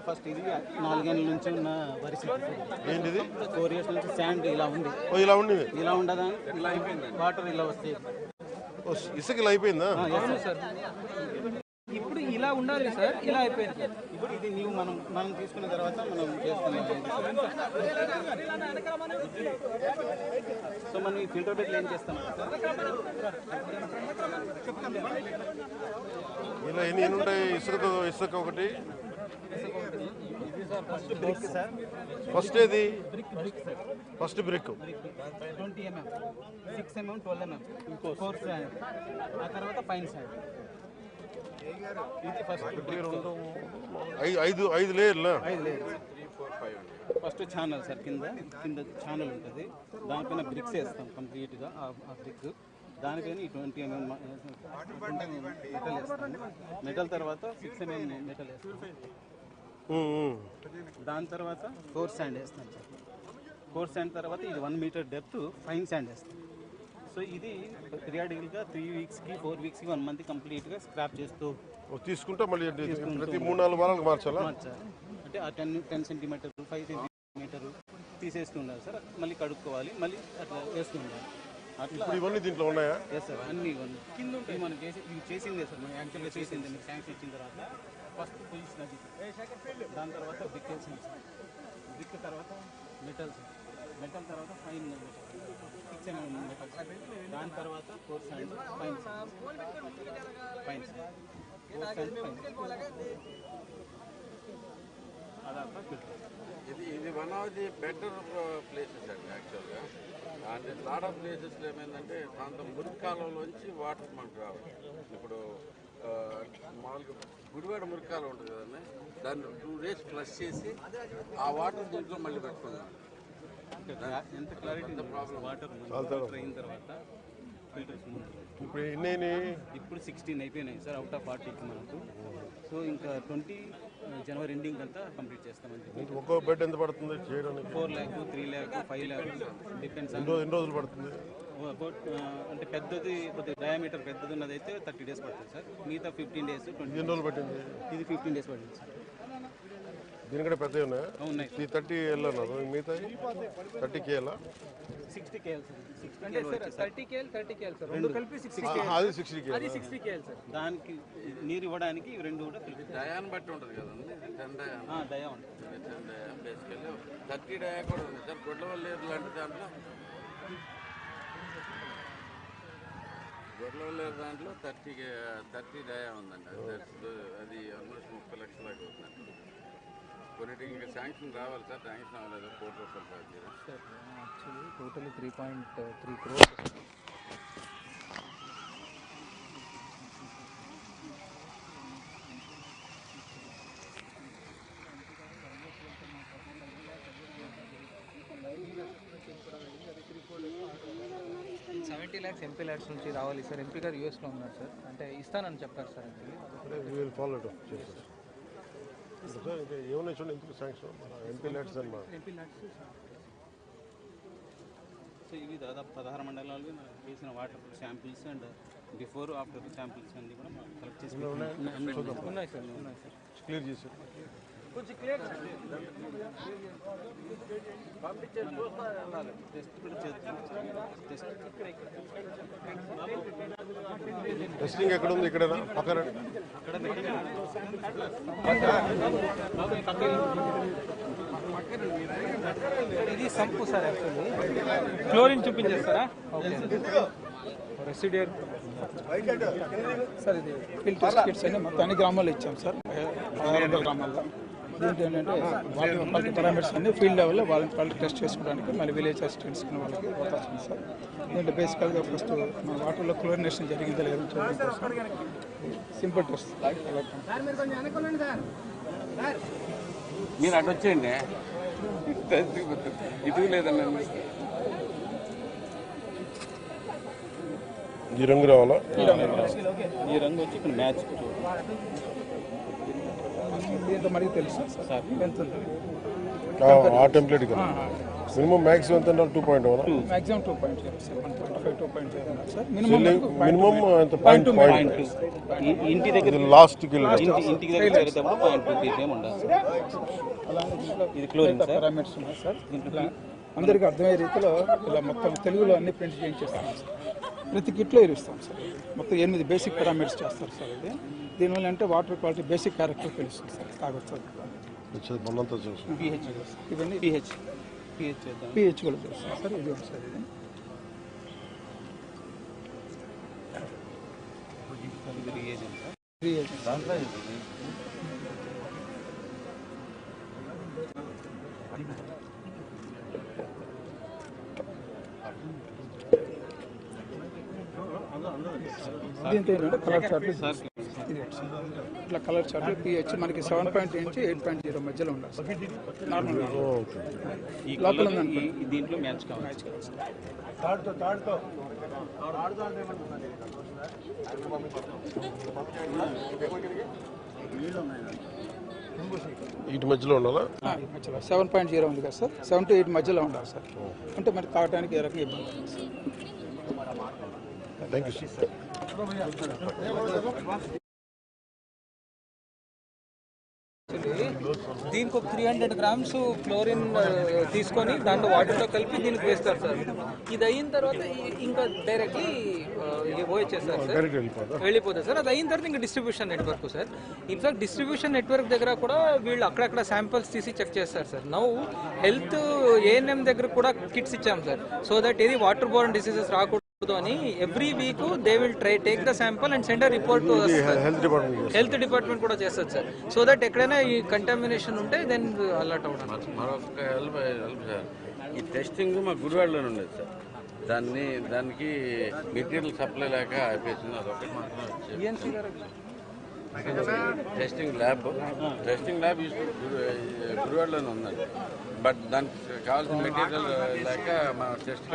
First ఇది 4 ఏళ్ళ నుంచి ఉన్న పరిస్థితి. ఏంటిది 4 ఇయర్స్ నుంచి శాండ్ ఇలా ఉంది. ఇలా ఉండదా, ఇలా అయిపోయింది. వాటర్ ఇలా వస్తాయి. ఇసుక ఇలా అయిపోయిందా? సార్ ఇప్పుడు ఇలా ఉండాలి సార్, ఇలా అయిపోయింది. ఇప్పుడు ఇది నీవు మనం తీసుకున్న తర్వాత మనం చేస్తున్నాం. సో మనం ఈ ఫిల్టర్ బెడ్లు ఏం చేస్తాం? ఇలా ఎన్ని ఉంటాయి? ఇసుక ఒకటి. First brick sir. ఫస్ట్ ఏది? First brick 20 mm, 6 mm, 12 mm, 4 sand. ఆ తర్వాత ఫైన్ శాండ్. ఇది ఫస్ట్ ఐదు లేయర్లా? 5 లేయర్స్. ఫస్ట్ ఛానల్ సార్, కింద ఛానల్ ఉంటుంది. దానిపైన బ్రిక్స్ వేస్తాం కంప్లీట్గా. ఆ బ్రిక్ దానిపైన ఈ 20 mm మెటల్ వేస్తాం. మెటల్ తర్వాత 6 mm మెటల్ వేస్తాం. దాని తర్వాత 4 శాండ్ వేస్తాం సార్. 4 శాండ్ తర్వాత ఇది 1 మీటర్ డెప్త్ ఫైన్ శాండ్ వేస్తాం. సో ఇది పీరియాడికల్గా 3 వీక్స్కి 4 వీక్స్కి 1 మంత్ కంప్లీట్గా స్క్రాప్ చేస్తూ తీసుకుంటే మళ్ళీ ప్రతి 3-4 వారాలకు మార్చాలి. అంటే ఆ 10 సెంటీమీటర్ 5 సెంటీమీటర్ తీసేస్తూ ఉండాలి సార్. మళ్ళీ కడుక్కోవాలి, మళ్ళీ అట్లా వేస్తూ ఉండాలి. అట్లా ఇవన్నీ దీంట్లో ఉన్నాయా? ఎస్ సార్, అన్నీ ఇవన్నీ కింద ఉంటాయి. మనం చేసిందే సార్, మనం యాక్చువల్గా చేసిందే. మీకు శాంక్షన్ ఇచ్చిన తర్వాత ఫస్ట్ పొజిషన్ అది. దాని తర్వాత బ్రిక్ వేసింది సార్. బ్రిక్ తర్వాత మెటల్స్, మెటల్ తర్వాత ఫైన్ మెటల్ 6 mm మెటల్. దాని తర్వాత 4 శాండ్ ఫైన్ ఫైన్ అదంతా ఫిల్టర్. ఇది one of the better places అండి యాక్చువల్గా. అంటే లాట్ ఆఫ్ ప్లేసెస్లో ఏమైందంటే ప్రాంతం మురికి కాలంలోంచి వాటర్ మనకు రావాలి. ఇప్పుడు మామూలుగా గుడివాడ మురికి కాలం ఉంటుంది కదండి, దాన్ని 2 days ఫ్లష్ చేసి ఆ వాటర్ దీంట్లో మళ్ళీ పెట్టుకున్నాం. ఎంత క్లారిటీ ప్రాబ్లం. వాటర్ అయిన తర్వాత ఫిల్టర్స్ ఇప్పుడు ఎన్ని? ఇప్పుడు 16 అయిపోయినాయి సార్ అవుట్ ఆఫ్ 40కి మనకు. సో ఇంకా 20 జనవరి ఎండింగ్ అంతా కంప్లీట్ చేస్తామని చెప్పి. ఒక్కో బెడ్ ఎంత పడుతుంది చేయడానికి? 4 lakh, 3 lakh, 5 lakh డిపెండ్స్. ఎన్ని రోజులు పడుతుంది? అంటే పెద్దది కొద్దిగా డయామీటర్ పెద్దది ఉన్నదైతే 30 days పడుతుంది సార్. మిగతా 15 days 20. ఎన్ని రోజులు పట్టింది? ఇది 15 days పడుతుంది సార్. దీనికంటే పెద్దవి ఉన్నాయా? ఉన్నాయి. ఈ 30 వెళ్ళన్నారు, మిగతా 30 KL 60 KL sir. 30 KL sir. రెండు కలిపి 60 KL. అది 60 KL. అది 60 KL సార్. దానికి నీరు ఇవ్వడానికి ఇవి రెండు కూడా డయాన్ బట్టి ఉంటుంది కదండి. 10 డయాన్ డయా ఉంటుంది. 10 డయాన్ బేసికల్లీ 30 డయా కూడా ఉంది సార్. గొడ్లవల్లేరు లాంటి దాంట్లో దాంట్లో 30 డయా ఉందండి. అది ఆల్మోస్ట్ 30 లక్షల దాకా అవుతుందండి. కొన్నిటికి ఇంకా శాంక్షన్ రావాలి సార్. శాంక్షన్ అవ్వలేదు. 4 రూపాయలు sir. Actually total 3.3 crores. $70 lakhs MP LADS నుంచి రావాలి సార్. ఎంపీ గారు యూఎస్లో ఉన్నారు సార్. అంటే ఇస్తానని చెప్పారు సార్. ఏమన్నా చూడండి ఎందుకు శాంక్షన్ ఎంపీ ల్యాడ్స్ అన్నమాట. సో ఇవి దాదాపు 16 మండలాలు చేసిన water samples and before after samples అన్ని కూడా కలెక్ట్ చేసి ఉన్నాయి సార్. క్లియర్ చేశారు. కొంచెం క్లియర్ టెస్ట్ కూడా చేస్తున్నాం. టెస్టింగ్ ఎక్కడ ఉంది? ఇక్కడ పక్కన ఇది సంపు సార్. యాక్చువల్లీ క్లోరిన్ చూపించేస్తారా? ఓకే. Residual sir. ఇది ఫీల్డ్ టెస్ట్ కిట్స్ అని మొత్తం అన్ని గ్రామాల్లో ఇచ్చాం సార్. 600 గ్రామాల్లో. దీంట్లో ఏంటంటే వాటర్ క్వాలిటీ పారామీటర్స్ అన్ని ఫీల్డ్ లెవెల్లో వాళ్ళని క్వాలిటీ టెస్ట్ చేసుకోవడానికి మళ్ళీ విలేజ్ అసిస్టెంట్స్ వాళ్ళకి వస్తుంది సార్. దీంట్లో బేసికల్గా ఫస్ట్ మన వాటర్లో క్లోరినేషన్ జరిగిందా లేదని చూడడం కోసం సింపుల్ టెస్ట్. మీరు అటు వచ్చేయండి. ఇటు లేదన్న ఈ రంగు రావాలా? ఈ రంగు వచ్చి ఇక్కడ మ్యాచ్. దీంట్లో మనకి తెలుసు సార్ ఎంత ఉంటుంది. ఆ టెంప్లెట్ కదా మినిమం మ్యాక్సిమం ఎంత 2.1 మ్యాక్సిమం 2.0 సార్ 1.5 2.0 సార్ మినిమం ఎంత పాయింట్ ఇంటి దగ్గర లాస్ట్కి ఇంటికి దగ్గర చేరేటప్పుడు 0.2 ppm ఉండాలి సార్. ఇది క్లోరిన్ సార్. పారామీటర్స్ ఉన్నాయి సార్ దీంట్లో అందరికీ అర్థమయ్యే రీతిలో ఇలా మొత్తం తెలుగులో అన్ని ప్రింట్ చేయించేస్తాం సార్. ప్రతి కిట్లో ఇస్తాం సార్. మొత్తం 8 బేసిక్ పారామీటర్స్ చేస్తారు సార్. ఇది దీనివల్ల అంటే వాటర్ క్వాలిటీ బేసిక్ క్యారెక్టర్ తెలుస్తుంది సార్. తాగొచ్చు మనంతా చూసి pH ఇవన్నీ pH చేద్దాం. పిహెచ్ కూడా తెలుస్తుంది సార్. ఇది ఉంది సార్. ఇది ఇది రియేజెంట్ సార్. రియేజెంట్ దాంట్లో దీంతో ఏంటంటే కలర్ చార్ట్లు ఇది ఇట్లా కలర్ చార్ట్లు పిహెచ్ మనకి 7.8 నుంచి 8.0 మధ్యలో ఉండాలి సార్. నార్మల్ ఈ లోపల కలర్ ఉందనుకో. దీంట్లో మ్యాచ్ కావాలి. వీటి మధ్యలో ఉండాలా మధ్యలో 7.0 ఉంది కదా సార్. 7 to 8 మధ్యలో ఉండాలి సార్. అంటే మనకి తాగడానికి ఏ రకంగా ఇబ్బంది లేదు సార్. Thank you sir. దీనికి ఒక 300 grams క్లోరిన్ తీసుకొని దాంట్లో వాటర్లో కలిపి దీనికి వేస్తారు సార్. ఇది అయిన తర్వాత ఇంకా డైరెక్ట్లీ పోయిచ్చేస్తారు సార్, వెళ్ళిపోతుంది సార్. అది అయిన తర్వాత ఇంకా distribution network sir. In fact distribution network దగ్గర కూడా వీళ్ళు అక్కడక్కడ శాంపిల్స్ తీసి చెక్ చేస్తారు సార్. నౌ హెల్త్ ఏఎన్ఎం దగ్గర కూడా కిట్స్ ఇచ్చాం సార్. సో దట్ ఇది వాటర్ బోర్న్ డిసీజెస్ రాకూడదు అని every week they will take the sample and send report to health department కూడా చేస్తుంది సార్. సో దట్ ఎక్కడైనా ఈ కంటామినేషన్ ఉంటే దెన్ అలర్ట్ అవ్వడం. మరొక హెల్ప్ సార్, ఈ టెస్టింగ్ మా గుడివాడలోనే ఉండేది సార్. దానికి మెటీరియల్ సప్లై లేక అయిపోయింది. అదొకటి మాత్రం టెస్టింగ్ ల్యాబ్ గుడివాడలోనే ఉందండి. బట్ దానికి కావాల్సిన మెటీరియల్ లేక మా టెస్ట్